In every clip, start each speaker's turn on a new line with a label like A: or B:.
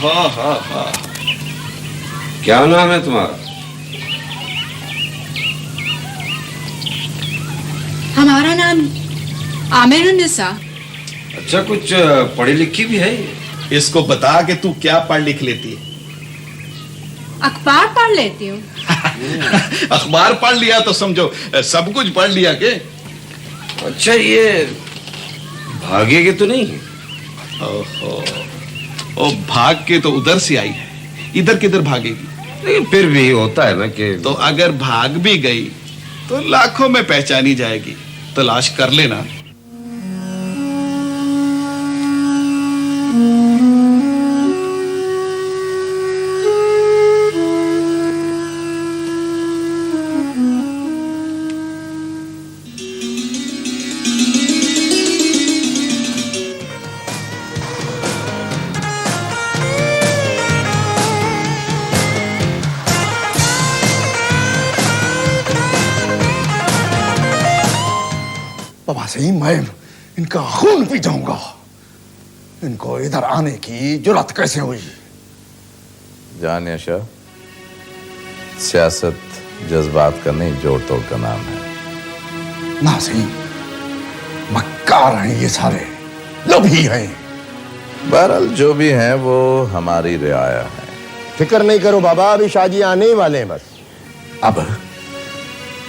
A: हा हा हा, क्या नाम है तुम्हारा?
B: हमारा नाम आमिरुन्निसा।
A: अच्छा, कुछ पढ़ी लिखी भी है?
C: इसको बता कि तू क्या पढ़ लिख लेती है।
B: अखबार पढ़ लेती हूँ।
C: अखबार पढ़ लिया तो समझो सब कुछ पढ़ लिया के?
A: अच्छा, ये भागेगी तो नहीं?
C: ओहो, ओ भाग के तो उधर से आई है, इधर किधर भागेगी?
A: लेकिन फिर भी होता है ना कि
C: तो अगर भाग भी गई तो लाखों में पहचानी जाएगी, तलाश कर लेना।
D: बाबा सही, मैं इनका खून पी जाऊंगा। इनको इधर आने की जुर्रत कैसे हुई?
E: जानिए शाह, सियासत जज्बात का नहीं, जोड़ तोड़ का नाम है।
D: ना सही, मक्कार हैं ये सारे, लोभी हैं।
E: बहरहाल जो भी हैं वो हमारी रियाया है।
F: फिक्र नहीं करो बाबा, अभी शाहजी आने ही वाले हैं बस।
D: अब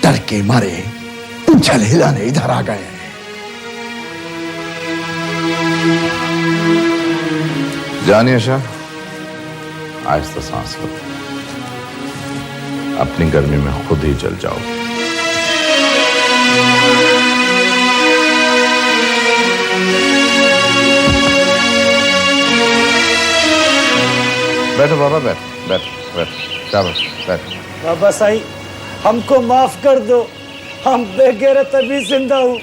D: डर के मारे उछल हिलाने इधर आ गए हैं।
E: जानिए शाह, आहिस्ता सांस लो, अपनी गर्मी में खुद ही जल जाओ। बैठो बाबा, बैठो बैठो बैठो, शाबाश बैठो।
G: बाबा साईं, हमको माफ कर दो, हम बेगैरत अभी जिंदा हूँ।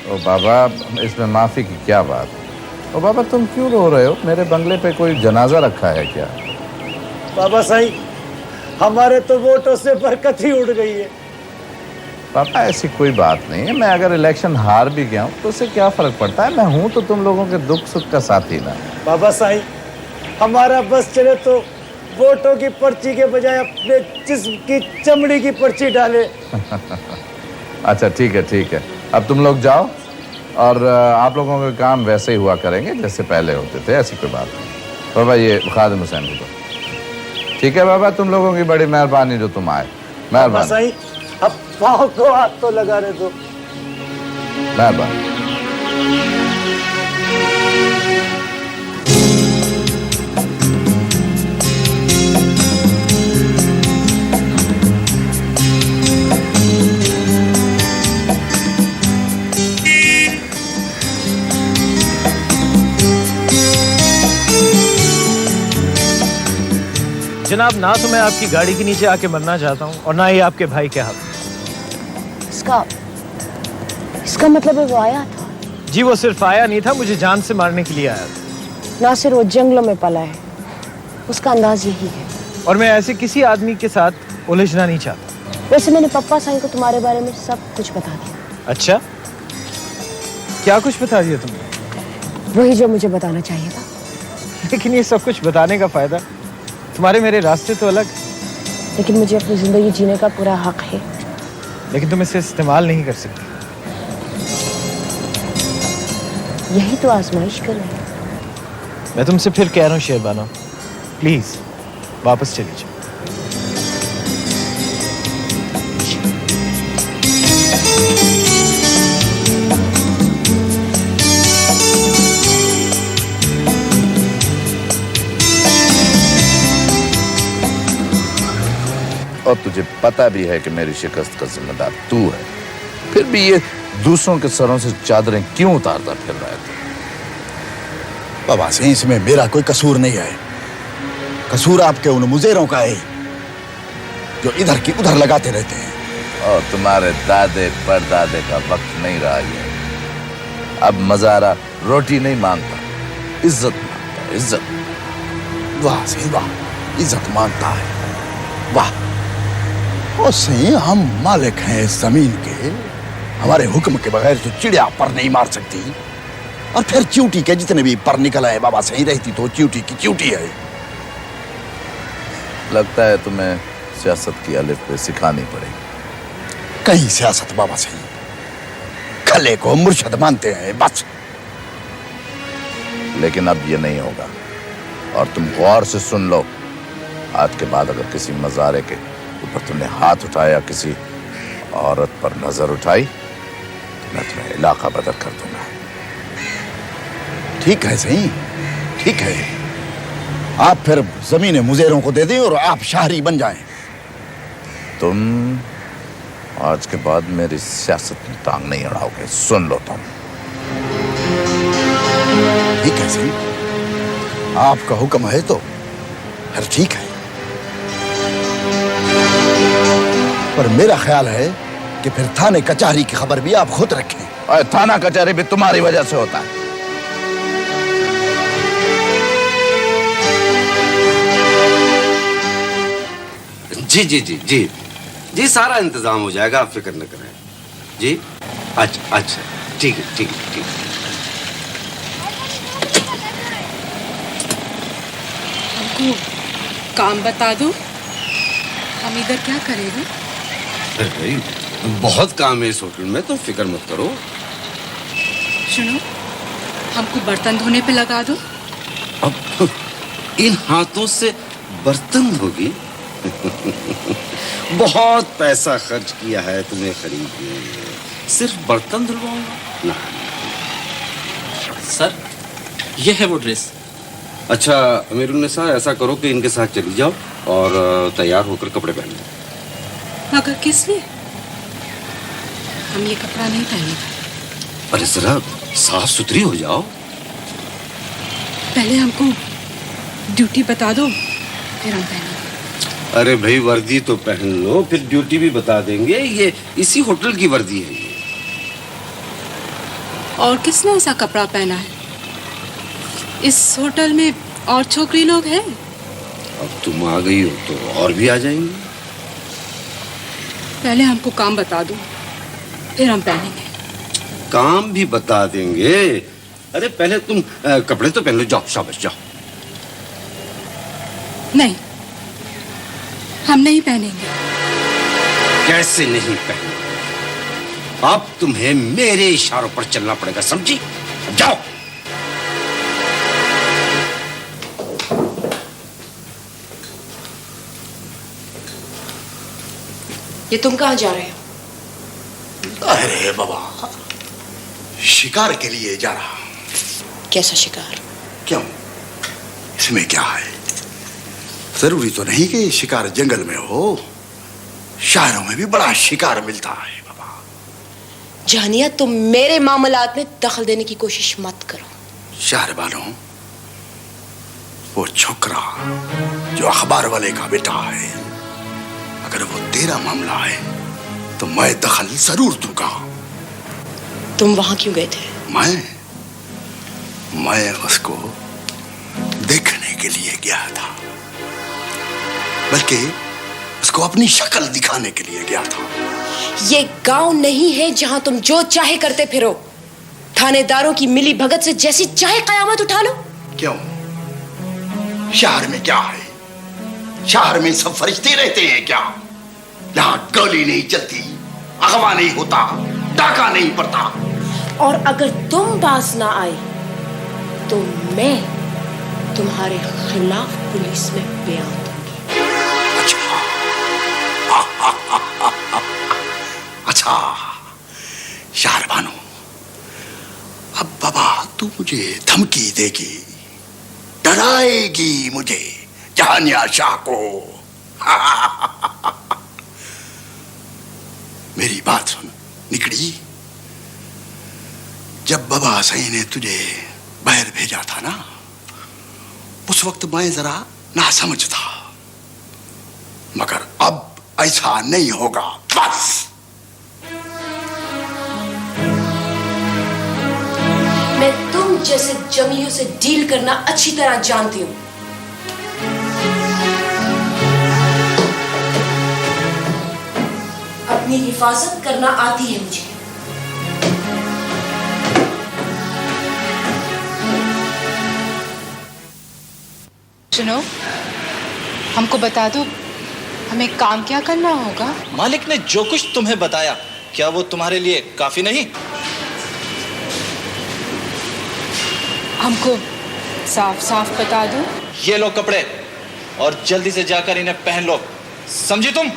E: ओ बाबा, इसमें माफी की क्या बात? ओ बाबा, तुम क्यों रो रहे हो? मेरे बंगले पे कोई जनाजा रखा है क्या?
G: बाबा साईं, हमारे तो वोटों से बरकत ही उड़ गई है।
E: पापा, ऐसी कोई बात नहीं है। मैं अगर इलेक्शन हार भी गया हूँ तो उससे क्या फर्क पड़ता है? मैं हूं तो तुम लोगों के दुख सुख का साथी ना।
G: बाबा साईं, हमारा बस चले तो वोटों की पर्ची के बजाय अपने जिस्म की चमड़ी की पर्ची डाले।
E: अच्छा ठीक है ठीक है, अब तुम लोग जाओ और आप लोगों के काम वैसे ही हुआ करेंगे जैसे पहले होते थे, ऐसी कोई बात नहीं। बाबा, ये खादिम हुसैन को दो। ठीक है बाबा, तुम लोगों की बड़ी मेहरबानी जो तुम आए।
G: बाबा
E: मेहरबानी
G: साईं, अब पाँव को हाथ तो लगा रहे दो।
E: मेहरबानी।
H: जनाब, ना तो मैं आपकी गाड़ी के नीचे आके मरना चाहता हूँ और ना ही आपके भाई के हाथ।
I: इसका मतलब है वो आया था?
H: जी, वो सिर्फ आया नहीं था, मुझे जान से मारने के लिए आया था।
I: नासिर वो जंगलों में पला है, उसका अंदाज यही है।
H: और मैं ऐसे किसी आदमी के साथ उलझना नहीं चाहता।
I: वैसे मैंने पप्पा साईं को तुम्हारे बारे में सब कुछ बता दिया।
H: अच्छा, क्या कुछ बता दिया तुमने?
I: वही जो मुझे बताना चाहिए था।
H: लेकिन ये सब कुछ बताने का फायदा? तुम्हारे मेरे रास्ते तो अलग।
I: लेकिन मुझे अपनी जिंदगी जीने का पूरा हक है।
H: लेकिन तुम इसे इस्तेमाल नहीं कर सकते।
I: यही तो आजमाइश कर रहे हैं।
H: मैं तुमसे फिर कह रहा हूँ शेरबानो, प्लीज वापस चली जाओ।
E: और तुझे पता भी है कि मेरी शिकस्त का जिम्मेदार तू है, फिर भी ये दूसरों के सरों से चादरें क्यों उतारता फिर रहा है?
D: बाबा सही, इसमें मेरा कोई कसूर नहीं है। कसूर आपके उन मुजेरों का है जो इधर की उधर लगाते रहते हैं।
E: और तुम्हारे दादे परदादे का वक्त नहीं रहा ये। अब मजारा रोटी नहीं मांगता, इज्जत मांगता है, इज्जत।
D: वाह सही, वाह, इज्जत मांगता है, वाह। और सही, हम मालिक हैं इस जमीन के, हमारे हुक्म के बगैर तो चिड़िया पर नहीं मार सकती। और फिर च्यूटी के जितने भी पर निकल आए बाबा सही रहती तो च्यूटी की च्यूटी है।
E: लगता है तुम्हें सियासत की अलिफ पे सिखानी पड़ेगी।
D: कहीं सियासत बाबा सही, खले को मुर्शद मानते हैं बस।
E: लेकिन अब ये नहीं होगा, और तुम गौर से सुन लो, आज के बाद अगर किसी मज़ारे के ऊपर तुमने हाथ उठाया, किसी औरत पर नजर उठाई, तो मैं तुम्हें इलाका बदल कर दूंगा।
D: ठीक है सही, ठीक है। आप फिर जमीनें मुजेरों को दे दें और आप शहरी बन जाएं।
E: तुम आज के बाद मेरी सियासत में टांग नहीं अड़ाओगे, सुन लो तुम।
D: ठीक है सही, आपका हुक्म है तो फिर ठीक है। पर मेरा ख्याल है कि फिर थाने कचहरी की खबर भी आप खुद रखें।
E: और थाना कचहरी भी तुम्हारी वजह से होता है।
A: जी जी जी जी जी, सारा इंतजाम हो जाएगा, आप फिक्र न करें जी। अच्छा अच्छा, ठीक है ठीक है ठीक है।
B: हमको काम बता दो, हम इधर क्या करेंगे?
A: अरे भाई, बहुत काम है इस होटल में, तो फिक्र मत करो।
B: सुनो, हमको बर्तन धोने पे लगा दो।
A: अब इन हाथों से बर्तन धोगी? बहुत पैसा खर्च किया है तुम्हें खरीदने में, सिर्फ बर्तन धुलवाऊंगा ना?
J: सर, ये है वो ड्रेस।
A: अच्छा अमीरुन्निसा, ऐसा करो कि इनके साथ चली जाओ और तैयार होकर कपड़े पहन लो।
B: मगर किस लिए? हम ये कपड़ा नहीं पहनेंगे।
A: अरे जरा साफ सुथरी हो जाओ।
B: पहले हमको ड्यूटी बता दो, फिर हम पहनेंगे।
A: अरे भाई, वर्दी तो पहन लो, फिर ड्यूटी भी बता देंगे। ये इसी होटल की वर्दी है ये।
B: और किसने ऐसा कपड़ा पहना है? इस होटल में और छोकरी लोग हैं?
A: अब तुम आ गई हो तो और भी आ जाएंगे।
B: पहले हमको काम बता दो, फिर हम पहनेंगे।
A: काम भी बता देंगे। अरे पहले तुम कपड़े तो पहन लो, जाओ शाबाश जाओ।
B: नहीं, हम नहीं पहनेंगे।
A: कैसे नहीं पहने? अब तुम्हें मेरे इशारों पर चलना पड़ेगा, समझी? जाओ।
I: ये तुम कहाँ जा रहे हो?
D: अरे बाबा, शिकार के लिए जा रहा।
I: कैसा शिकार?
D: क्यों, इसमें क्या है? जरूरी तो नहीं कि शिकार जंगल में हो, शहरों में भी बड़ा शिकार मिलता है बाबा।
I: जहानिया, तुम मेरे मामलात में दखल देने की कोशिश मत करो।
D: शहरबानो, वो छोकरा जो अखबार वाले का बेटा है, अगर वो तेरा मामला है तो मैं दखल जरूर दूंगा।
I: तुम वहां क्यों गए थे?
D: मैं उसको देखने के लिए गया था, बल्कि उसको अपनी शक्ल दिखाने के लिए गया था।
I: ये गांव नहीं है जहां तुम जो चाहे करते फिरो। थानेदारों की मिली भगत से जैसी चाहे कयामत उठा लो।
D: क्यों, शहर में क्या है? शहर में सब फरिश्ते रहते हैं क्या? यहाँ गोली नहीं चलती, अगवा नहीं होता, डाका नहीं पड़ता।
I: और अगर तुम पास ना आए तो मैं तुम्हारे खिलाफ पुलिस में बयान दूंगी।
D: अच्छा शहरबानो, अब बाबा तू मुझे धमकी देगी, डराएगी मुझे, जहानिया शाह को। मेरी बात सुन निकड़ी, जब बाबा सही ने तुझे बाहर भेजा था ना, उस वक्त मैं जरा नासमझ था, मगर अब ऐसा नहीं होगा। बस
I: मैं तुम जैसे जमीलियों से डील करना अच्छी तरह जानती हूं। अपनी हिफाजत करना आती है मुझे।
B: सुनो, हमको बता दो हमें काम क्या करना होगा।
K: मालिक ने जो कुछ तुम्हें बताया, क्या वो तुम्हारे लिए काफी नहीं?
B: हमको साफ साफ बता दो।
K: ये लो कपड़े और जल्दी से जाकर इन्हें पहन लो, समझी तुम?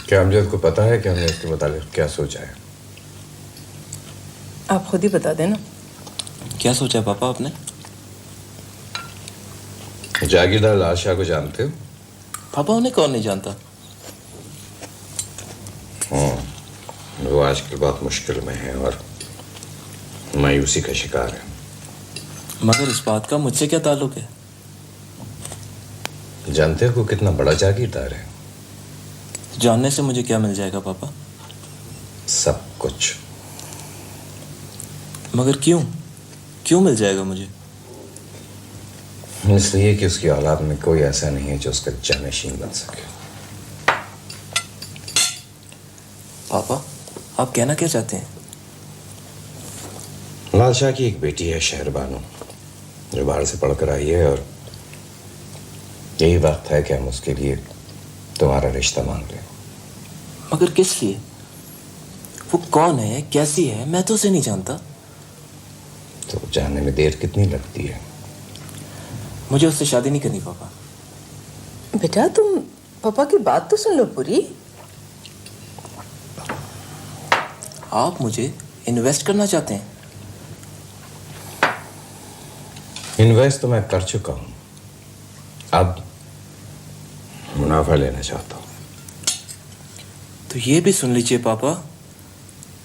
E: क्या अमजद को पता है कि हमने इसके मुतालिक क्या सोचा है?
L: आप खुद ही बता देना।
K: क्या सोचा पापा आपने?
E: जागीरदार लाल शाह को जानते हो?
K: पापा उन्हें कौन नहीं जानता।
E: वो आजकल बहुत मुश्किल में है और मायूसी का शिकार है।
K: मगर इस बात का मुझसे क्या ताल्लुक है?
E: जानते हो कितना बड़ा जागीरदार है?
K: जानने से मुझे क्या मिल जाएगा पापा?
E: सब कुछ।
K: मगर क्यों? क्यों मिल जाएगा मुझे?
E: इसलिए कि उसकी औलाद में कोई ऐसा नहीं है जो उसका जानशीन बन सके।
K: पापा आप कहना क्या चाहते हैं?
E: लाल शाह की एक बेटी है शहरबानो, जो बाहर से पढ़कर आई है और यही वक्त है कि हम उसके लिए तुम्हारा रिश्ता मांग लें।
K: मगर किस लिए? वो कौन है, कैसी है? मैं तो उसे नहीं जानता।
E: तो जानने में देर कितनी लगती है?
K: मुझे उससे शादी नहीं करनी पापा।
L: बेटा तुम पापा की बात तो सुन लो पूरी।
K: आप मुझे इन्वेस्ट करना चाहते हैं?
E: इन्वेस्ट तो मैं कर चुका हूं, अब मुनाफा लेना चाहता हूं।
K: तो ये भी सुन लीजिए पापा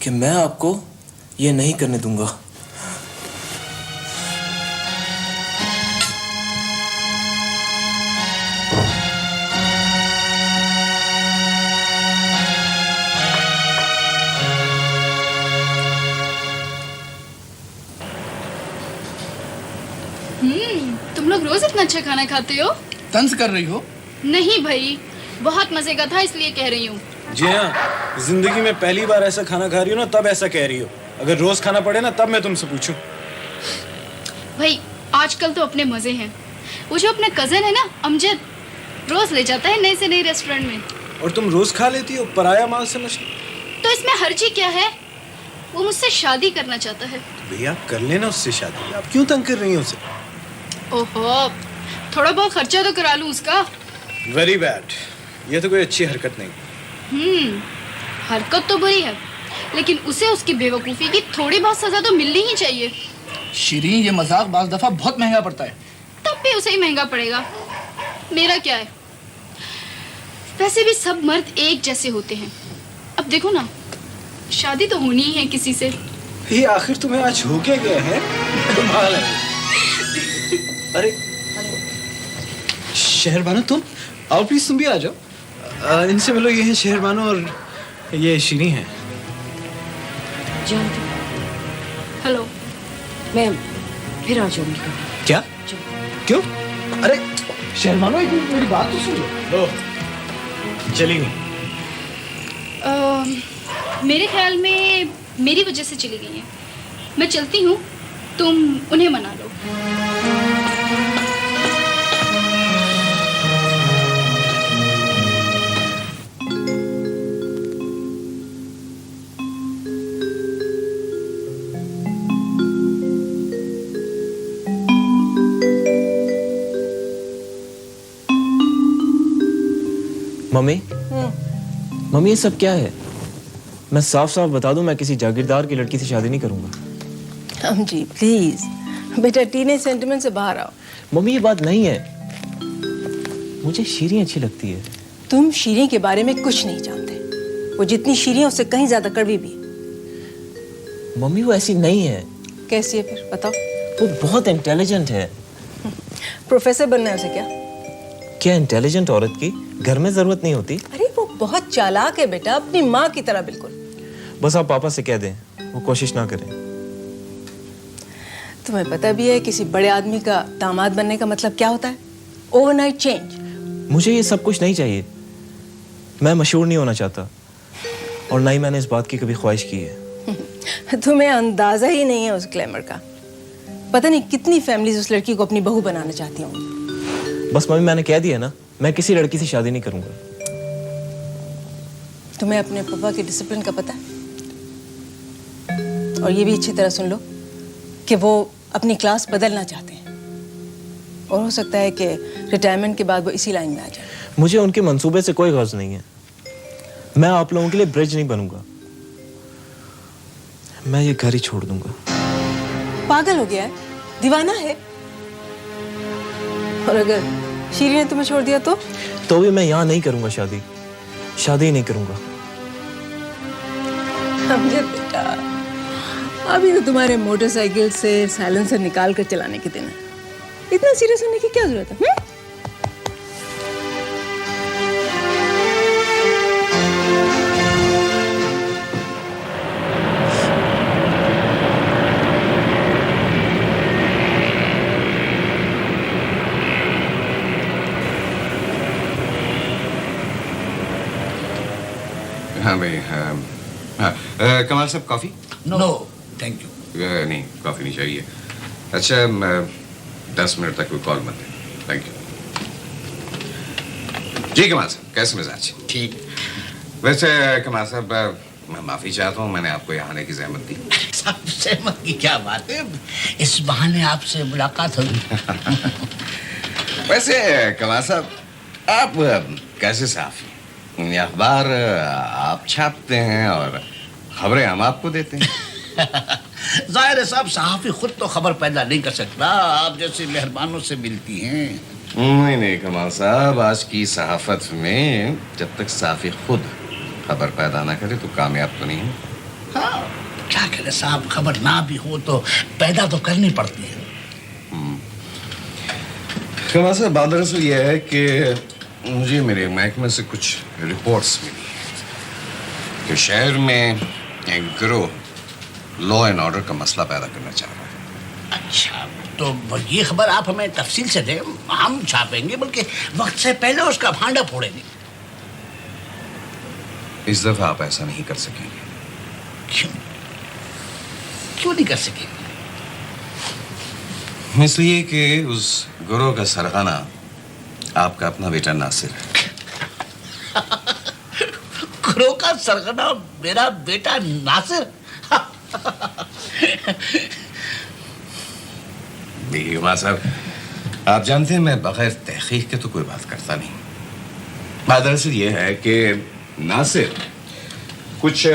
K: कि मैं आपको ये नहीं करने दूंगा।
M: तुम लोग रोज इतना अच्छा खाना खाते हो?
N: तंज कर रही हो?
M: नहीं भाई, बहुत मजे का था इसलिए कह रही हूँ।
G: जी हाँ, जिंदगी में पहली बार ऐसा खाना खा रही हो ना, तब ऐसा कह रही हो। अगर रोज खाना पड़े ना, तब मैं तुमसे पूछूं।
M: भाई आजकल तो अपने मजे हैं। वो जो अपना कजन है ना अमजद, रोज ले जाता है नए से नए रेस्टोरेंट में।
G: और तुम रोज खा लेती हो, पराया माल समझ।
M: तो इसमें हर्जी क्या है? वो मुझसे शादी करना चाहता है।
G: तो भैया कर लेना उससे शादी, आप क्यों तंग कर रही हो उसे?
M: ओहो, थोड़ा बहुत खर्चा तो करा लूं उसका।
G: वेरी बैड, ये तो कोई अच्छी हरकत नहीं।
M: हरकत तो बुरी है, लेकिन उसे उसकी बेवकूफी की थोड़ी बहुत सजा तो मिलनी ही चाहिए।
N: शीरीन, ये मजाक बाज़ दफा बहुत महंगा पड़ता है।
M: तब भी उसे ही महंगा पड़ेगा, मेरा क्या है। वैसे भी सब मर्द एक जैसे होते हैं। अब देखो ना, शादी तो होनी ही है किसी से।
G: ये आखिर तुम्हें आज हो क्या गया है? कमाल है।
H: अरे शहरबानो तुम आओ प्लीज, तुम भी आ जाओ। इनसे मिलो, ये है शहरबानो और ये शीरी हैं।
I: जानती
B: हेलो।
I: मैं फिर आ जाऊंगी कभी।
H: क्या? क्यों? अरे शहरबानो एक मिनट मेरी बात तो सुन लो। चली गई?
M: मेरे ख्याल में मेरी वजह से चली गई हैं। मैं चलती हूँ, तुम उन्हें मना लो।
K: मम्मी, मम्मी ये सब क्या है? मैं साफ साफ बता दूं, मैं किसी जागीरदार की लड़की से शादी नहीं करूंगा।
L: हम जी प्लीज बेटा, टीनेज सेंटिमेंट से बाहर आओ।
K: मम्मी ये बात नहीं है, मुझे शीरी अच्छी लगती है।
L: तुम शीरी के बारे में कुछ नहीं जानते। वो जितनी शीरी है उससे कहीं ज्यादा कड़वी भी है।
K: मम्मी वो ऐसी नहीं है।
L: कैसी है फिर बताओ?
K: वो बहुत इंटेलिजेंट है।
L: प्रोफेसर बनना है उसे क्या?
K: क्या इंटेलिजेंट औरत की घर में जरूरत नहीं होती?
L: अरे वो बहुत चालाक है बेटा, अपनी माँ की तरह बिल्कुल।
K: बस आप पापा से कह दें वो कोशिश ना करें।
L: तुम्हें पता भी है किसी बड़े आदमी का दामाद बनने का मतलब क्या होता है? Overnight change.
K: मुझे ये सब कुछ नहीं चाहिए। मैं मशहूर नहीं होना चाहता और ना ही मैंने इस बात की कभी ख्वाहिश की है।
L: तुम्हें अंदाजा ही नहीं है उस ग्लैमर का। पता नहीं कितनी फैमिलीज उस लड़की को अपनी बहू बनाना चाहती होंगी।
K: बस मम्मी मैंने कह दिया ना, मैं किसी लड़की से शादी नहीं करूंगा।
L: तुम्हें अपने पापा के डिसिप्लिन का पता है? और ये भी अच्छी तरह सुन लो कि वो अपनी क्लास बदलना चाहते हैं और हो सकता है कि रिटायरमेंट के बाद वो इसी लाइन में आ जाए।
K: मुझे उनके मंसूबे से कोई गर्ज नहीं है। मैं आप लोगों के लिए ब्रिज नहीं बनूंगा। मैं ये घर ही छोड़ दूंगा।
L: पागल हो गया है? दीवाना है? और अगर शीरी ने तुम्हें छोड़ दिया तो
K: भी मैं यहाँ नहीं करूंगा शादी। शादी ही नहीं करूंगा।
L: अमजद बेटा, अभी तो तुम्हारे मोटरसाइकिल से साइलेंसर निकाल कर चलाने के दिन है। इतना सीरियस होने की क्या जरूरत है?
A: हाँ भाई, कमाल साहब कॉफी?
D: No thank you.
A: नहीं कॉफी नहीं चाहिए। अच्छा 10 मिनट तक कोई कॉल मत दे। थैंक यू जी। कमाल साहब कैसे मिजाज?
D: ठीक।
A: वैसे कमाल साहब मैं माफी चाहता हूँ, मैंने आपको यहाँ आने की जहमत दी।
D: साहब सहमत की क्या बात है, इस बहाने आपसे मुलाकात होगी।
A: वैसे कमाल साहब आप कैसे सहाफी? ये अखबार आप छापते हैं और खबरें हम आपको देते हैं।
D: जाहिर है साहब, सहाफी खुद तो खबर पैदा नहीं कर सकता, आप जैसे मेहरबानों से मिलती हैं।
A: नहीं कमाल साहब, आज की सहाफत में जब तक सहाफी खुद खबर पैदा ना करे तो कामयाब तो नहीं है।
D: हाँ क्या करें साहब, खबर ना भी हो तो पैदा तो करनी पड़ती है।
A: कमाल साहब बात दरअसल ये है कि मुझे मेरे महकमे से कुछ रिपोर्ट्स मिली कि शहर में एक गिरोह लॉ एंड ऑर्डर का मसला पैदा करना चाह रहा है।
D: अच्छा, तो ये खबर आप हमें तफसील से दें, हम छापेंगे, बल्कि वक्त से पहले उसका भांडा फोड़ेंगे।
A: इस दफा आप ऐसा नहीं कर सकेंगे।
D: क्यों नहीं कर सकेंगे?
A: इसलिए कि उस गिरोह का सरगना आपका अपना बेटा नासिर है।
D: गिरोह का सरगना मेरा बेटा नासिर?
A: देखिए कुमार साहब, आप जानते हैं मैं बगैर तहकीक के तो कोई बात करता नहीं। बात दरअसल ये है कि नासिर कुछ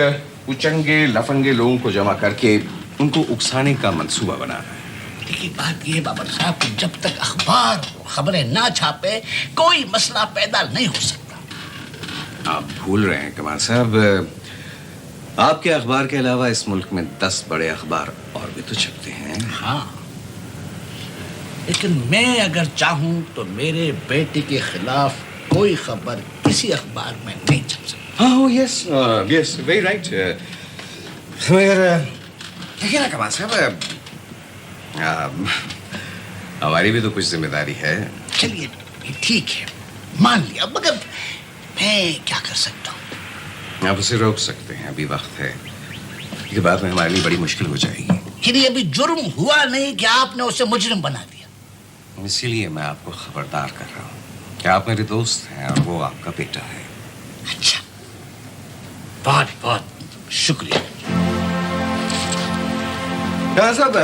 A: उचंगे लफंगे लोगों को जमा करके उनको उकसाने का मंसूबा बना रहा है।
D: देखिए बात ये बाबर साहब कि जब तक अखबार खबरें ना छापे कोई मसला पैदा नहीं हो सकता।
A: आप भूल रहे हैं कमाल साहब, आपके अखबार के अलावा इस मुल्क में 10 बड़े अखबार और भी तो छपते हैं।
D: हाँ
N: लेकिन मैं अगर चाहूं तो मेरे बेटे के खिलाफ कोई खबर किसी अखबार में नहीं छप सकती।
A: हाँ यस यस वेरी राइट। मगर देखिए ना कमाल साहब, हमारी भी तो कुछ जिम्मेदारी है।
N: चलिए ठीक है, मान लिया, मगर मैं क्या कर सकता हूँ?
A: आप उसे रोक सकते हैं, अभी वक्त है, ये बाद में हमारे लिए बड़ी मुश्किल हो जाएगी।
N: यदि अभी जुर्म हुआ नहीं कि आपने उसे मुजरिम बना दिया।
A: इसीलिए मैं आपको खबरदार कर रहा हूँ कि आप मेरे दोस्त हैं और वो आपका बेटा है।
N: अच्छा, बहुत बहुत शुक्रिया।
A: कहाँ साहब,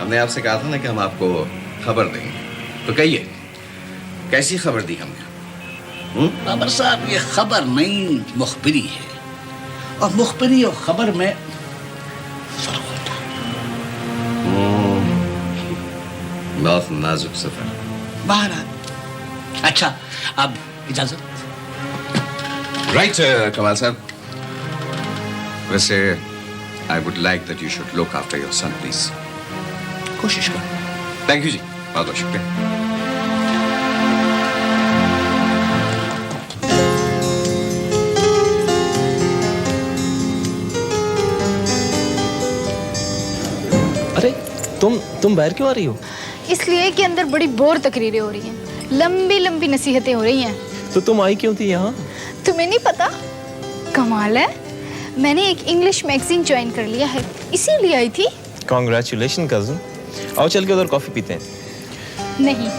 A: हमने आपसे कहा था ना कि हम आपको खबर देंगे, तो कहिए कैसी खबर दी हमने?
N: बाबर साहब, ये खबर नहीं मुखबिरी है, और मुखबिरी और खबर में फर्क होता है।
A: बहुत नाजुक सफर।
N: बाहर। अच्छा, अब इजाजत।
A: राइट कमाल साहब, वैसे I would like that you should look after your son please.
N: कोशिश करो।
A: थैंक यू जी, बहुत बहुत शुक्रिया।
K: अरे तुम बाहर क्यों आ रही हो?
M: इसलिए कि अंदर बड़ी बोर तकरीरें हो रही हैं, लंबी लंबी नसीहतें हो रही हैं।
K: तो तुम आई क्यों थी यहाँ?
M: तुम्हें नहीं पता? कमाल है, मैंने एक इंग्लिश मैगजीन ज्वाइन कर लिया है, इसीलिए आई थी।
K: Congratulation cousin. आओ चल के उधर कॉफी पीते हैं।
M: नहीं,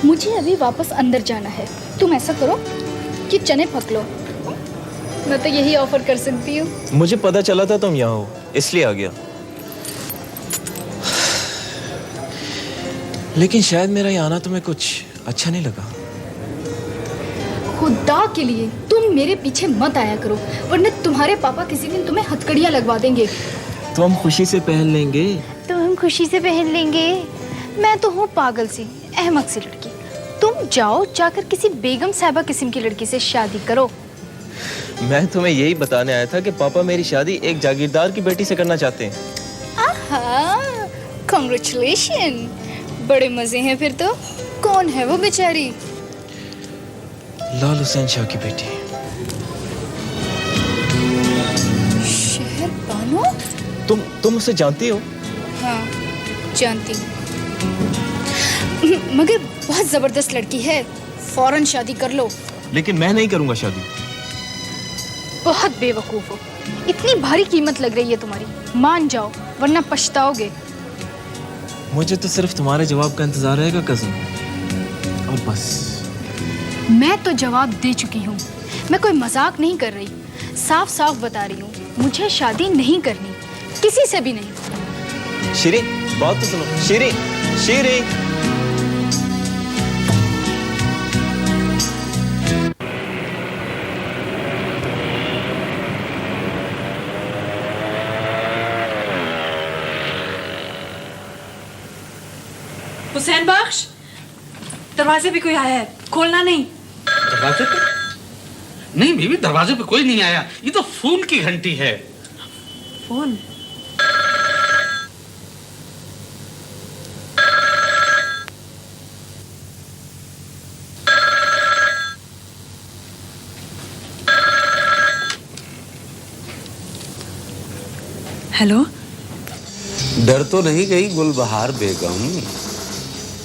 M: मुझे अभी वापस अंदर जाना है। तुम ऐसा करो कि चने पक लो, मैं तो यही ऑफर कर सकती हूँ।
K: मुझे पता चला था तुम यहाँ हो, इसलिए आ गया। लेकिन शायद मेरा यहाँ आना तुम्हें कुछ अच्छा नहीं लगा।
M: खुदा के लिए तुम मेरे पीछे मत आया करो, वरना तुम्हारे पापा किसी दिन तुम्हें हथकड़ियाँ लगवा देंगे।
K: तो हम खुशी से पहन लेंगे।
M: तो हम खुशी से पहन लेंगे। मैं तो हूँ पागल सी, अहमक सी लड़की। तुम जाओ, जाकर किसी बेगम साहबा किस्म की लड़की से शादी करो।
K: मैं तुम्हें यही बताने आया था कि पापा मेरी शादी एक जागीरदार की बेटी से करना चाहते हैं।
M: आहा, कांग्रेचुलेशन, बड़े मजे हैं फिर तो। कौन है वो बेचारी?
K: लाल हुसैन शाह की बेटी।
M: शहर बानो?
K: तुम उसे जानती हो?
M: हाँ, जानती हूँ, मगर बहुत जबरदस्त लड़की है, फौरन शादी कर लो।
K: लेकिन मैं नहीं करूंगा शादी।
M: बहुत बेवकूफ हो, इतनी भारी कीमत लग रही है तुम्हारी, मान जाओ वरना पछताओगे।
K: मुझे तो सिर्फ तुम्हारे जवाब का इंतजार रहेगा कजन, और बस।
M: मैं तो जवाब दे चुकी हूँ, मैं कोई मजाक नहीं कर रही, साफ साफ बता रही हूँ, मुझे शादी नहीं करनी, किसी से भी नहीं।
K: शीरी, बात तो सुनो। शीरी, शीरी।
L: हुसैन बख्श, दरवाजे पे कोई आया है, खोलना नहीं।
N: दरवाजे पे? नहीं बीबी, दरवाजे पे कोई नहीं आया, ये तो फोन की घंटी है।
L: फोन? हेलो?
O: डर तो नहीं गई गुलबहार बेगम?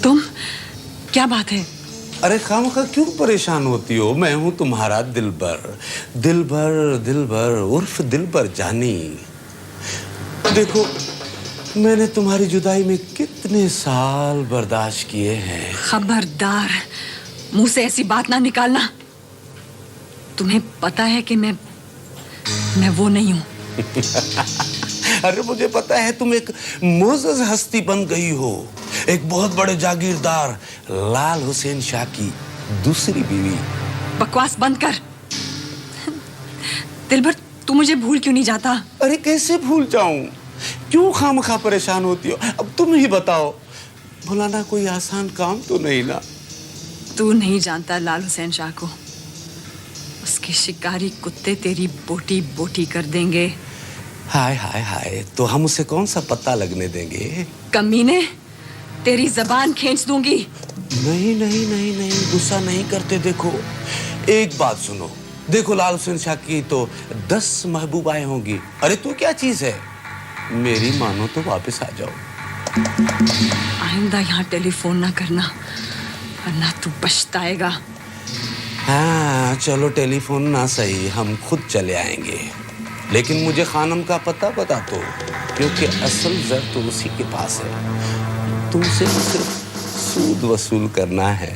L: तुम? क्या बात है?
O: अरे खामखा क्यों परेशान होती हो? मैं हूं तुम्हारा दिलबर, दिलबर दिलबर उर्फ दिलबर जानी। देखो, मैंने तुम्हारी जुदाई में कितने साल बर्दाश्त किए हैं।
L: खबरदार, मुंह से ऐसी बात ना निकालना। तुम्हें पता है कि मैं वो नहीं हूं।
O: अरे मुझे पता है, तुम एक मोअज़्ज़ज़ हस्ती बन गई हो, एक बहुत बड़े जागीरदार लाल हुसैन शाह की दूसरी बीवी।
L: बकवास बंद कर। दिलबर, तू मुझे भूल क्यों नहीं जाता?
O: अरे कैसे भूल जाऊं? क्यों खामखा परेशान होती हो? अब तुम ही बताओ, भुलाना कोई आसान काम तो नहीं ना।
L: तू नहीं जानता लाल हुसैन शाह को, उसके शिकारी कुत्ते तेरी बोटी बोटी कर देंगे।
O: हाय हाय हाय, तो हम उसे कौन सा पता लगने देंगे?
L: कमीने, तेरी जबान खींच दूंगी।
O: नहीं नहीं नहीं नहीं, गुस्सा नहीं करते। देखो एक बात सुनो, देखो लाल हुसैन शाह की तो 10 महबूबाएं होंगी। अरे तू क्या चीज है, मेरी मानो तो वापस आ जाओ।
L: आइंदा यहाँ टेलीफोन ना करना, वरना तू पछताएगा।
O: हाँ चलो, टेलीफोन ना सही, हम खुद चले आएंगे, लेकिन मुझे खानम का पता बता दो, क्योंकि असल जर तो उसी के पास है। तुमसे सिर्फ सूद वसूल करना है।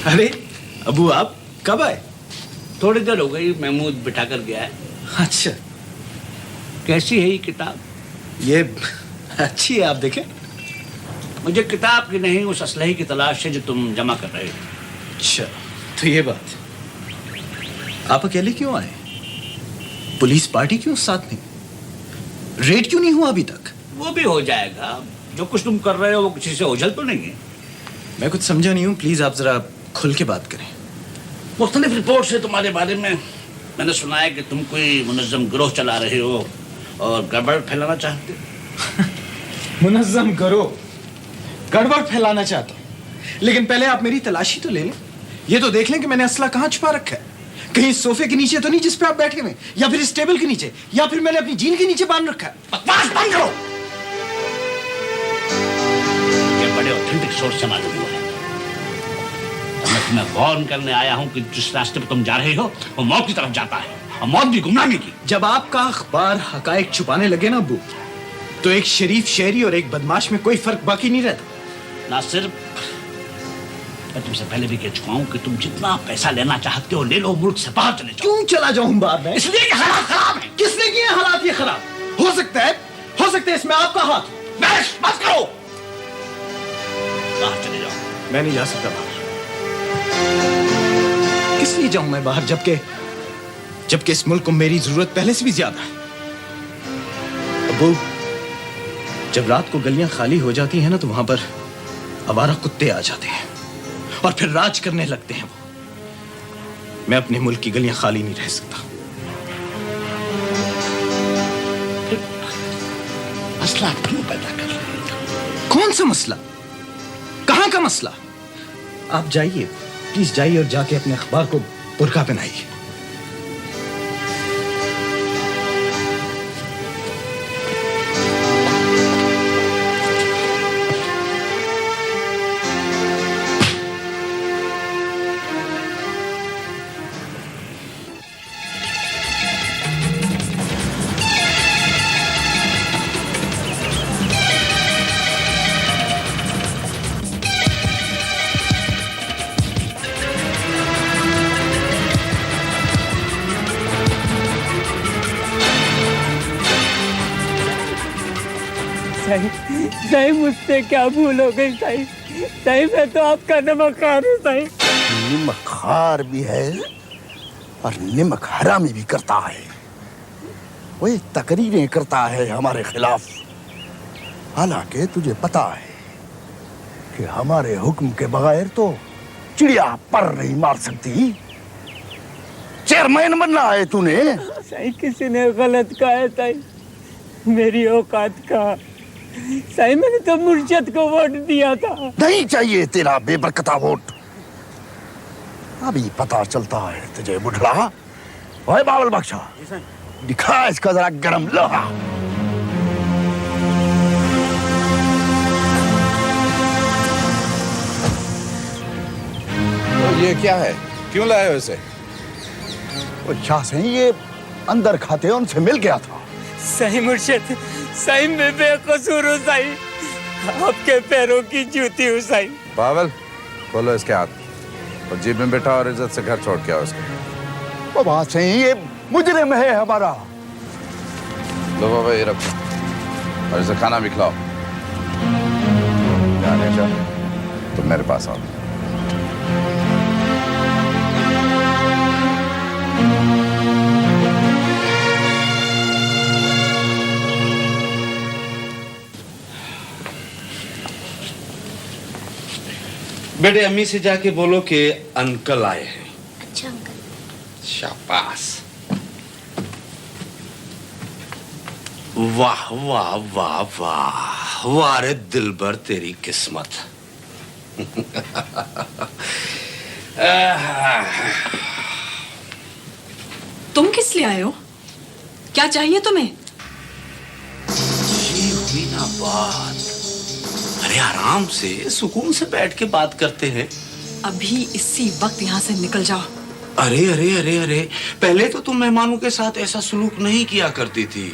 H: अरे अबू, आप कब आए?
N: थोड़ी देर हो गई, महमूद बिठा कर गया है।
H: अच्छा,
N: कैसी है ये किताब?
H: ये अच्छी है, आप देखें।
N: मुझे किताब की नहीं, उस असलहे की तलाश है जो तुम जमा कर रहे हो।
H: अच्छा, तो ये बात। आप अकेले क्यों आए? पुलिस पार्टी क्यों साथ नहीं? रेड क्यों नहीं हुआ अभी तक?
N: वो भी हो जाएगा। जो कुछ तुम कर रहे हो वो किसी से ओझल तो नहीं है?
H: मैं कुछ समझा नहीं हूँ, प्लीज आप जरा खुल के बात करें।
N: मुख्तलिफ रिपोर्ट से तुम्हारे बारे में मैंने सुना है कि तुम कोई मुनज़्ज़म गिरोह चला रहे हो और गड़बड़ फैलाना चाहते हो।
H: मुनज़्ज़म गिरोह गड़बड़ फैलाना चाहता हूँ, लेकिन पहले आप मेरी तलाशी तो ले लें। ये तो देख लें कि मैंने असला कहाँ छुपा रखा है। कहीं इस सोफे के नीचे तो नहीं जिस पे आप बैठे हुए, या फिर इस टेबल के नीचे, या फिर मैंने अपनी जीन के नीचे बांध रखा है।
N: बकवास बंद करो। ये बड़े ऑथेंटिक सोर्स से मालूम हुआ है। मैं तुम्हें गौर करने आया हूं कि जिस रास्ते पर तुम जा रहे हो वो मौत की तरफ जाता है, और मौत भी गुमनामी की।
H: जब आपका अखबार हकायक छुपाने लगे ना अब्बू, तो एक शरीफ शहरी और एक बदमाश में कोई फर्क बाकी नहीं रहता।
N: ना सिर्फ, मैं तुमसे पहले भी कह चुका हूं कि तुम जितना पैसा लेना चाहते हो ले लो, मुल्क से बाहर चले जाओ।
H: क्यों चला जाऊं बाहर में?
N: इसलिए कि हालात खराब है।
H: किसने किए हालात ये खराब? हो सकता है इसमें आपका हाथ हो।
N: बहस मत करो, बाहर चले जाओ।
H: मैं नहीं जा सकता बाहर। किस लिए जाऊं मैं बाहर, जबकि इस मुल्क को मेरी जरूरत पहले से भी ज्यादा है। अबू, जब रात को गलियां खाली हो जाती हैं ना, तो वहां पर आवारा कुत्ते आ जाते हैं और फिर राज करने लगते हैं वो। मैं अपने मुल्क की गलियां खाली नहीं रह सकता।
N: मसला क्यों पैदा कर रहे हो?
H: कौन सा मसला? कहां का मसला? आप जाइए, प्लीज जाइए और जाके अपने अखबार को बुर्का पहनाइए।
P: साईं, मुझसे क्या भूल हो गई साईं? साईं, मैं तो आपका नमकखार हूँ साईं।
F: नमकखार भी है और नमक हरामी भी करता है। वो ये तकरीरें करता है हमारे खिलाफ, हालांकि तुझे पता है कि हमारे हुक्म के बगैर तो चिड़िया पर नहीं मार सकती। चेयरमैन बनना है तूने।
P: साईं, किसी ने गलत कहा है साईं, मेरी औकात का। साईं, मैंने तो मुर्शद को वोट दिया था।
F: नहीं चाहिए तेरा बेबरकता वोट। अभी पता चलता है तुझे बुढ़ा। ओए बावल बख्शा, दिखा इसका जरा गरम लोहा।
E: तो ये क्या है, क्यों लाए हो इसे?
F: वो शाह से ये अंदर खाते उनसे मिल गया था।
P: सही मुर्शिद, सही मैं बेकसूर हूँ साईं, आपके पैरों की जूती हूँ साईं।
E: पावल, खोलो इसके हाथ और जीप में बैठा और इज्जत से घर छोड़ के आओ इसके।
F: वो बात सही, ये मुजरिम है हमारा।
E: लो बाबा, ये रखो। और इसे खाना भी खिलाओ। जाने जा, तुम मेरे पास आओ।
O: बेटे अम्मी से जाके बोलो कि अंकल आए हैं।
Q: अच्छा अंकल।
O: शाबाश। वाह वाह वाह वाह वाह रे दिलबर तेरी किस्मत।
L: तुम किस लिए आए हो? क्या चाहिए तुम्हें?
O: ये हुई ना बात। अरे आराम से सुकून से बैठ के बात करते हैं।
L: अभी इसी वक्त यहाँ से निकल जाओ।
O: अरे अरे अरे अरे, पहले तो तुम मेहमानों के साथ ऐसा सलूक नहीं किया करती थी।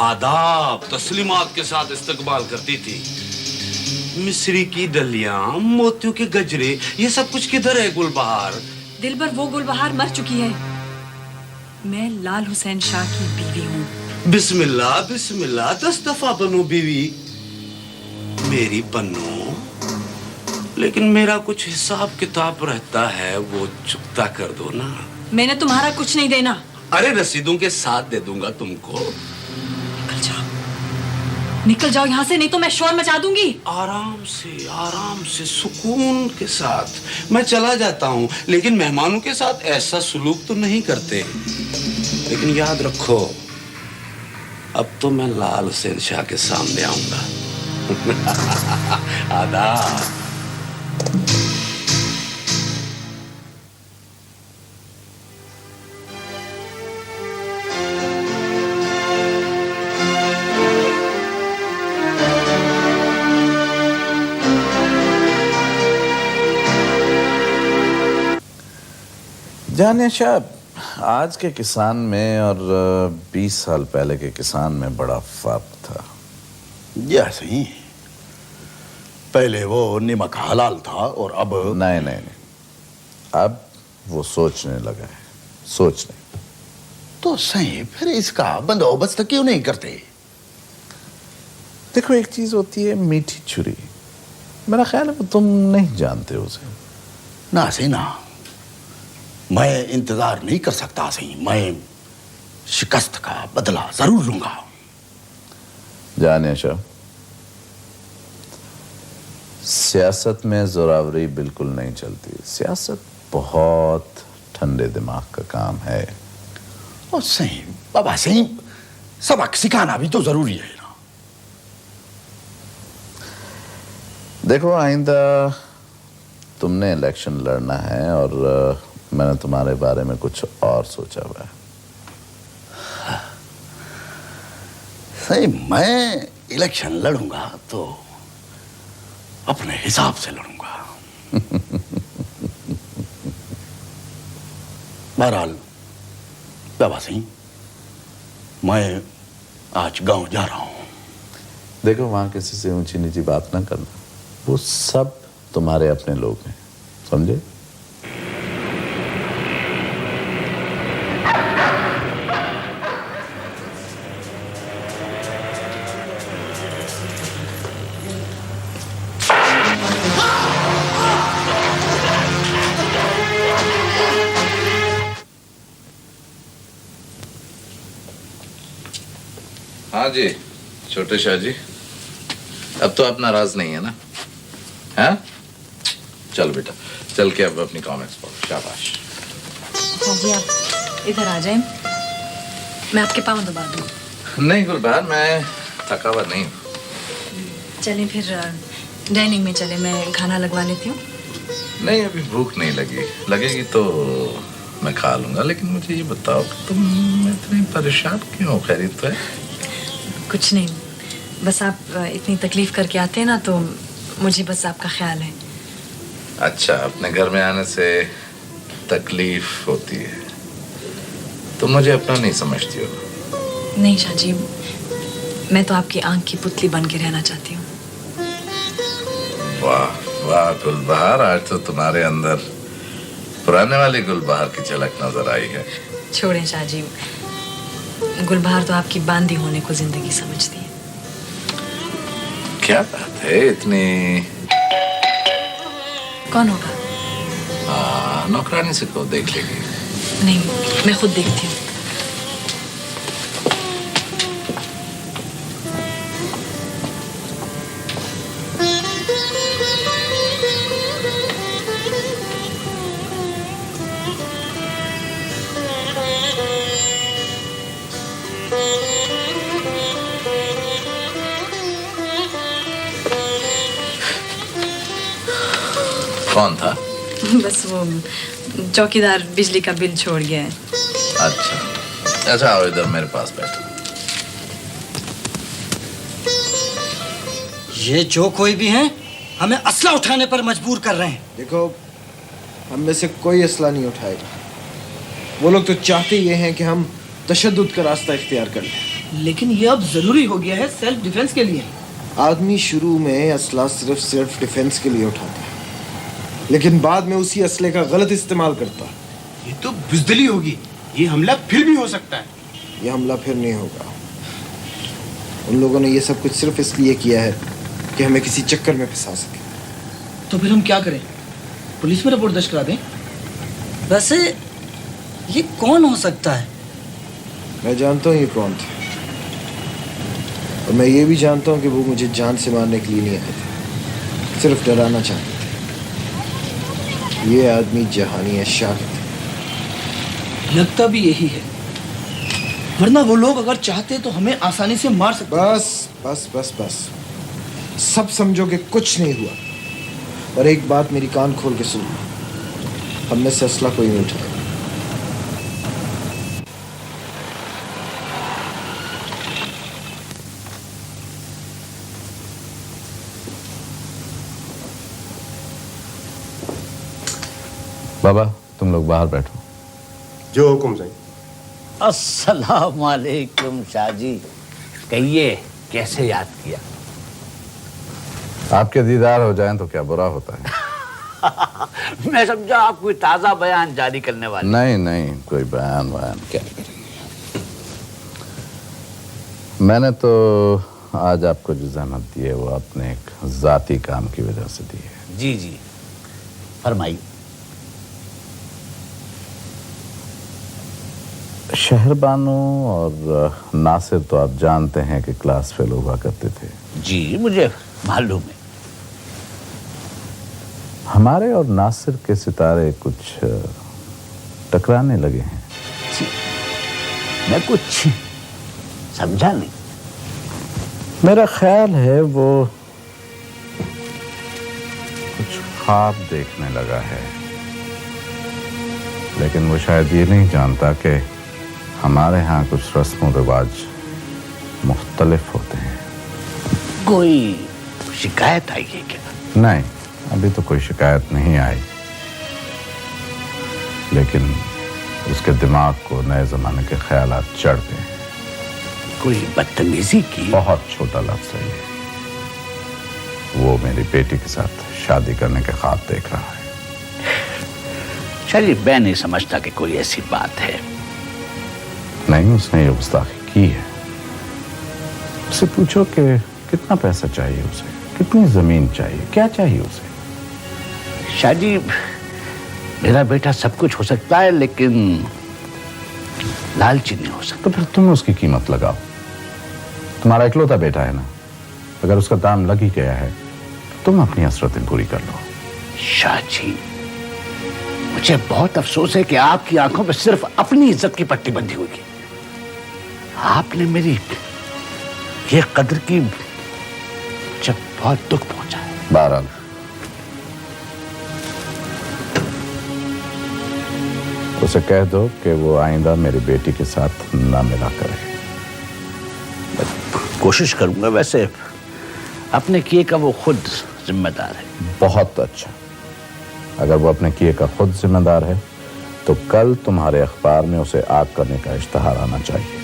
O: आदाब तस्लीमात के साथ इस्तकबाल करती थी। मिस्री की डलियां, मोतियों के गजरे, ये सब कुछ किधर है गुलबहार?
L: दिलबर, वो गुलबहार मर चुकी है। मैं लाल हुसैन शाह की बीवी हूँ।
O: बिस्मिल्लाह बिस्मिल्लाह, 10 दफा बनो बीवी मेरी बनो, लेकिन मेरा कुछ हिसाब किताब रहता है, वो चुकता कर दो ना।
L: मैंने तुम्हारा कुछ नहीं देना।
O: अरे रसीदों के साथ दे दूंगा तुमको।
L: निकल जाओ यहाँ से, नहीं तो मैं शोर मचा दूंगी।
O: आराम से सुकून के साथ मैं चला जाता हूँ, लेकिन मेहमानों के साथ ऐसा सुलूक तो नहीं करते। लेकिन याद रखो, अब तो मैं लाल हुसैन शाह के सामने आऊंगा। आदाब।
E: जाने शाह, आज के किसान में और 20 साल पहले के किसान में बड़ा फर्क था।
F: जैसे ही पहले वो नमक हलाल था और अब
E: नहीं, अब वो सोचने लगा है। सोचने
F: तो सही, फिर इसका बंदोबस्त क्यों नहीं करते?
E: देखो, एक चीज होती है मीठी छुरी, मेरा ख्याल है वो तुम नहीं जानते उसे।
F: ना सही ना, मैं इंतजार नहीं कर सकता सही। मैं शिकस्त का बदला जरूर लूंगा।
E: जाने शाह, सियासत में जोरावरी बिल्कुल नहीं चलती। सियासत बहुत ठंडे दिमाग का काम है।
F: और सही बाबा, सही सबक सिखाना भी तो जरूरी है ना।
E: देखो, आइंदा तुमने इलेक्शन लड़ना है और मैंने तुम्हारे बारे में कुछ और सोचा हुआ है।
F: सही, मैं इलेक्शन लड़ूंगा तो अपने हिसाब से लड़ूंगा। बहरहाल बाबा सिंह, मैं आज गांव जा रहा हूं।
E: देखो, वहां किसी से ऊंची नीची बात ना करना। वो सब तुम्हारे अपने लोग हैं, समझे? हाँ जी छोटे शाह जी, अब तो अपना राज नहीं है ना? हाँ, चल बेटा, चल के अब अपनी कॉमिक्स पढ़ो। शाबाश।
L: हाँ जी, आप इधर आ जाएं, मैं आपके पाँव दबा दूँ।
E: नहीं गुलबहार, मैं थका हुआ नहीं हूँ।
L: चलें फिर डाइनिंग में चले, मैं खाना लगवा लेती हूँ।
E: नहीं, अभी भूख नहीं लगेगी तो मैं खा लूंगा। लेकिन मुझे ये बताओ कि तुम इतनी परेशान क्यों हो? खैरियत तो है?
L: कुछ नहीं, बस आप इतनी तकलीफ करके आते हैं ना, तो मुझे बस आपका ख्याल है।
E: अच्छा, अपने घर में आने से तकलीफ होती है? तुम मुझे अपना नहीं समझती हो?
L: नहीं शाह जी, मैं तो आपकी आंख की पुतली बन के रहना चाहती हूँ।
E: वाह वाह गुलबहार, आज तो तुम्हारे अंदर पुराने वाली गुलबहार की झलक नजर आई है।
L: छोड़ें शाह जी, गुलबहार तो आपकी बांदी होने को जिंदगी समझती है।
E: क्या बात है इतनी?
L: कौन होगा?
E: नौकरानी से को देख लेगी।
L: नहीं, मैं खुद देखती हूँ।
E: कौन था?
L: बस वो चौकीदार बिजली का बिल छोड़ गया है।
E: अच्छा आओ इधर मेरे पास बैठो।
G: ये जो कोई भी हैं हमें असला उठाने पर मजबूर कर रहे हैं।
R: देखो, हम में से कोई असला नहीं उठाएगा। वो लोग तो चाहते ये हैं कि हम तशद्दुद का रास्ता इख्तियार कर लें।
G: लेकिन ये अब जरूरी हो गया है सेल्फ डिफेंस के लिए।
R: आदमी शुरू में असला सिर्फ सेल्फ डिफेंस के लिए उठाता है, लेकिन बाद में उसी असले का गलत इस्तेमाल करता है।
G: ये तो बुज़दिली होगी। ये हमला फिर भी हो सकता है।
R: ये हमला फिर नहीं होगा। उन लोगों ने ये सब कुछ सिर्फ इसलिए किया है कि हमें किसी चक्कर में फंसा सके।
G: तो फिर हम क्या करें? पुलिस में रिपोर्ट दर्ज करा दें? वैसे ये कौन हो सकता है?
R: मैं जानता हूँ ये कौन थे, और मैं ये भी जानता हूँ कि वो मुझे जान से मारने के लिए नहीं आए थे, सिर्फ डराना चाहते थे। ये आदमी जहानी शागिद है।
G: लगता भी यही है, वरना वो लोग अगर चाहते तो हमें आसानी से मार सकते।
R: बस बस बस बस, सब समझो कि कुछ नहीं हुआ। और एक बात मेरी कान खोल के सुन लो, हम में से असला कोई नहीं उठाएगा।
E: बाबा तुम लोग बाहर बैठो।
S: जो हुकुम सही।
N: अस्सलाम वालेकुम शाहजी, कहिए कैसे याद किया?
E: आपके दीदार हो जाएं तो क्या बुरा होता है।
N: मैं समझा आप कोई ताजा बयान जारी करने वाले।
E: नहीं, कोई बयान क्या करेंगे। मैंने तो आज आपको जो जहमत दी है वो अपने एक जाती काम की वजह से दी है।
N: जी फरमाइए।
E: शहरबानो और नासिर तो आप जानते हैं कि क्लास फेल हुआ करते थे।
N: जी मुझे मालूम है।
E: हमारे और नासिर के सितारे कुछ टकराने लगे हैं।
N: मैं कुछ समझा नहीं।
E: मेरा ख्याल है वो कुछ ख्वाब देखने लगा है, लेकिन वो शायद ये नहीं जानता कि हमारे यहाँ कुछ रस्म रिवाज मुख्तलिफ होते हैं।
N: कोई शिकायत आई है क्या?
E: नहीं, अभी तो कोई शिकायत नहीं आई, लेकिन उसके दिमाग को नए जमाने के ख्यालात चढ़ गए हैं।
N: कोई बदतमीजी की?
E: बहुत छोटा लफ्ज़ है ये। वो मेरी बेटी के साथ शादी करने के ख्वाब देख रहा है।
N: चलिए, मैं नहीं समझता कि कोई ऐसी बात है।
E: नहीं, उसने ये गुस्ताखी की है। उससे पूछो कि कितना पैसा चाहिए उसे, कितनी जमीन चाहिए, क्या चाहिए उसे।
N: शादी, मेरा बेटा सब कुछ हो सकता है, लेकिन लालची नहीं हो सकता।
E: तो फिर तुम उसकी कीमत लगाओ। तुम्हारा इकलौता बेटा है ना, अगर उसका दाम लग ही गया है तो तुम अपनी हसरतें पूरी कर लो।
N: शाहजी, मुझे बहुत अफसोस है कि आपकी आंखों में सिर्फ अपनी इज्जत की पट्टी बंधी हुई है। आपने मेरी ये कदर की जब बहुत दुख पहुंचा है।
E: बहरहाल उसे कह दो कि वो आइंदा मेरी बेटी के साथ ना मिला करे।
N: कोशिश करूंगा। वैसे अपने किए का वो खुद जिम्मेदार है।
E: बहुत अच्छा। अगर वो अपने किए का खुद जिम्मेदार है तो कल तुम्हारे अखबार में उसे आग करने का इश्तिहार आना चाहिए।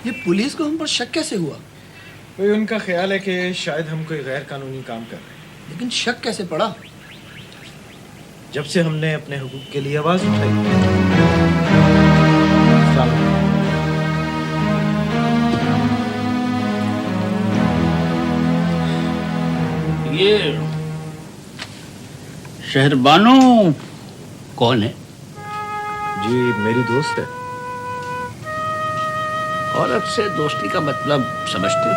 T: ये पुलिस को हम पर शक कैसे हुआ?
R: कोई उनका ख्याल है कि शायद हम कोई गैर कानूनी काम कर रहे हैं।
T: लेकिन शक कैसे पड़ा?
R: जब से हमने अपने हुकूक के लिए आवाज उठाई।
N: ये शहरबानो कौन है?
R: जी मेरी दोस्त है।
N: औरत से दोस्ती का मतलब समझते हो?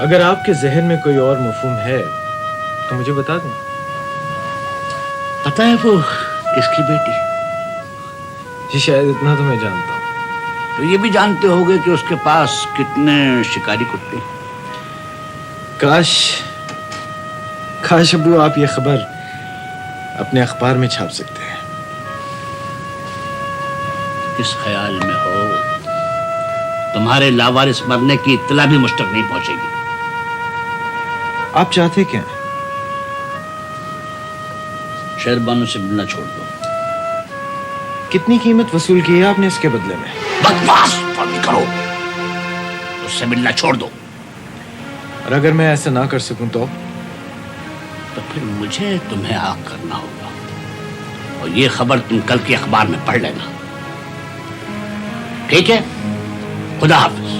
R: अगर आपके जहन में कोई और मफहूम है तो मुझे बता दें।
N: पता है वो किसकी बेटी?
R: जी शायद इतना तो मैं जानता हूँ।
N: तो ये भी जानते होगे कि उसके पास कितने शिकारी कुत्ते?
R: काश अब्बू आप ये खबर अपने अखबार में छाप सकते हैं।
N: इस ख्याल में हो तुम्हारे लावारिस मरने की इत्तला भी मुझ तक नहीं पहुंचेगी।
R: आप चाहते क्या हैं?
N: शहरबानो से मिलना छोड़ दो।
R: कितनी कीमत वसूल की है आपने इसके बदले में?
N: बकवास बंद करो। उससे मिलना छोड़ दो।
R: और अगर मैं ऐसा ना कर सकूं तो
N: फिर मुझे तुम्हें आग करना होगा। और ये खबर तुम कल के अखबार में पढ़ लेना। ठीक है? खुदा हाफिज।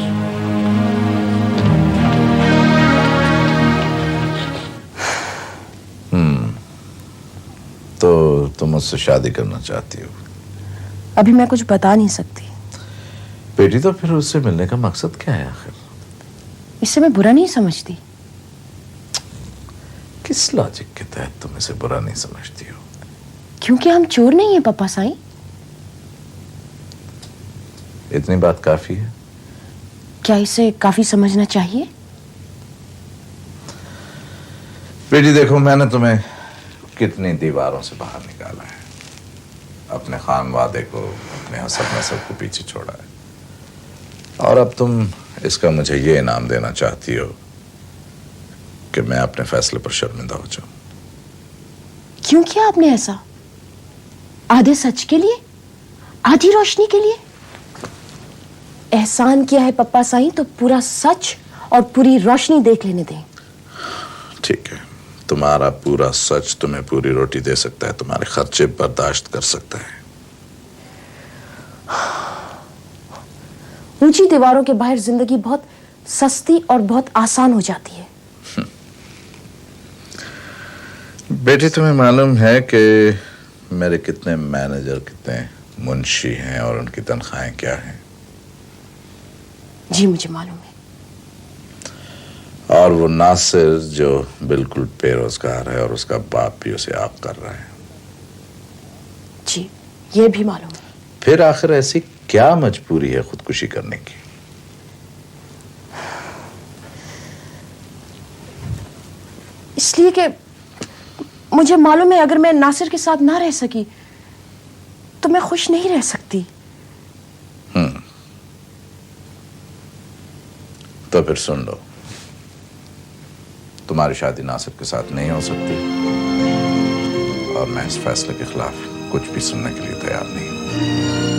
E: तो तुम मुझसे शादी करना चाहती हो?
L: अभी मैं कुछ बता नहीं सकती।
E: बेटी तो फिर उससे मिलने का मकसद क्या है आखिर?
L: इससे मैं बुरा नहीं समझती।
E: किस लॉजिक के तहत तुम इसे बुरा नहीं समझती हो?
L: क्योंकि हम चोर नहीं है पापा साईं।
E: इतनी बात काफी है।
L: क्या इसे काफी समझना चाहिए?
E: बेटी देखो, मैंने तुम्हें कितनी दीवारों से बाहर निकाला है, अपने खानवादे को, अपने हसब नसब को पीछे छोड़ा है, और अब तुम इसका मुझे ये इनाम देना चाहती हो कि मैं अपने फैसले पर शर्मिंदा हो जाऊं।
L: क्यों किया आपने ऐसा? आधे सच के लिए, आधी रोशनी के लिए? एहसान किया है पप्पा साईं तो पूरा सच और पूरी रोशनी देख लेने दें।
E: ठीक है, तुम्हारा पूरा सच तुम्हें पूरी रोटी दे सकता है, तुम्हारे खर्चे बर्दाश्त कर सकता है।
L: ऊंची दीवारों के बाहर जिंदगी बहुत सस्ती और बहुत आसान हो जाती है।
E: बेटी तुम्हें मालूम है कि मेरे कितने मैनेजर, कितने मुंशी हैं और उनकी तनख्वाहें क्या हैं?
L: जी मुझे मालूम है।
E: और वो नासिर जो बिल्कुल बेरोजगार है और उसका बाप भी उसे आप कर रहा है।
L: जी ये भी मालूम है।
E: फिर आखिर ऐसी क्या मजबूरी है खुदकुशी करने की?
L: इसलिए कि मुझे मालूम है अगर मैं नासिर के साथ ना रह सकी तो मैं खुश नहीं रह सकती।
E: तो फिर सुन लो, तुम्हारी शादी नासिर के साथ नहीं हो सकती और मैं इस फैसले के खिलाफ कुछ भी सुनने के लिए तैयार नहीं हूं।